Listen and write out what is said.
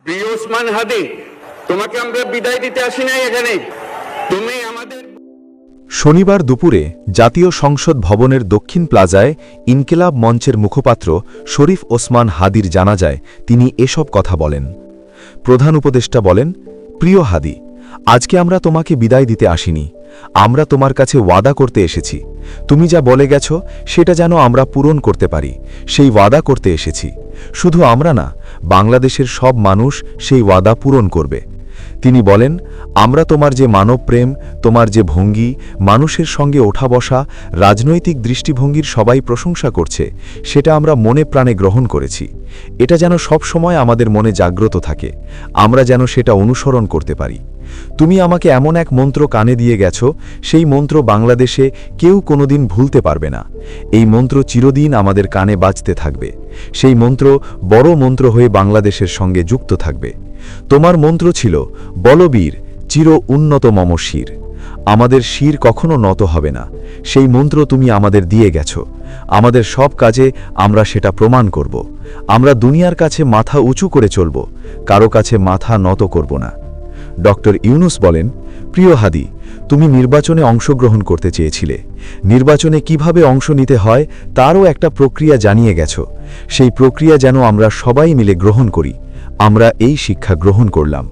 প্রিয় ওসমান হাদি, তোমাকে আমরা বিদায় দিতে আসি নাই এখানে। তুমি আমাদের শনিবার দুপুরে জাতীয় সংসদ ভবনের দক্ষিণ প্লাজায় ইনকিলাব মঞ্চের মুখপাত্র শরীফ ওসমান হাদির জানাজায় তিনি এসব কথা বলেন। প্রধান উপদেষ্টা বলেন, প্রিয় হাদি, আজকে আমরা তোমাকে বিদায় দিতে আসিনি, আমরা তোমার কাছে ওয়াদা করতে এসেছি। তুমি যা বলে গেছ সেটা যেন আমরা পূরণ করতে পারি, সেই ওয়াদা করতে এসেছি। শুধু আমরা না, বাংলাদেশের সব মানুষ সেই ওয়াদা পূরণ করবে। তিনি বলেন, আমরা তোমার যে মানব প্রেম, তোমার যে ভঙ্গি, মানুষের সঙ্গে ওঠা বসা, রাজনৈতিক দৃষ্টিভঙ্গির সবাই প্রশংসা করছে, সেটা আমরা মনে প্রাণে গ্রহণ করেছি। এটা যেন সব সময় আমাদের মনে জাগ্রত থাকে, আমরা যেন সেটা অনুসরণ করতে পারি। তুমি আমাকে এমন এক মন্ত্র কানে দিয়ে গেছ, সেই মন্ত্র বাংলাদেশে কেউ কোনোদিন ভুলতে পারবে না। এই মন্ত্র চিরদিন আমাদের কানে বাজতে থাকবে। সেই মন্ত্র বড় মন্ত্র হয়ে বাংলাদেশের সঙ্গে যুক্ত থাকবে। তোমার মন্ত্র ছিল, বলবীর চির উন্নত মম শির। আমাদের শির কখনো নত হবে না। সেই মন্ত্র তুমি আমাদের দিয়ে গেছ। আমাদের সব কাজে আমরা সেটা প্রমাণ করব। আমরা দুনিয়ার কাছে মাথা উঁচু করে চলব, কারো কাছে মাথা নত করব না। ডক্টর ইউনুস বলেন, প্রিয় হাদি, তুমি নির্বাচনে অংশগ্রহণ করতে চেয়েছিলে। নির্বাচনে কিভাবে অংশ নিতে হয় তারও একটা প্রক্রিয়া জানিয়ে গেছ। সেই প্রক্রিয়া যেন আমরা সবাই মিলে গ্রহণ করি। আমরা এই শিক্ষা গ্রহণ করলাম।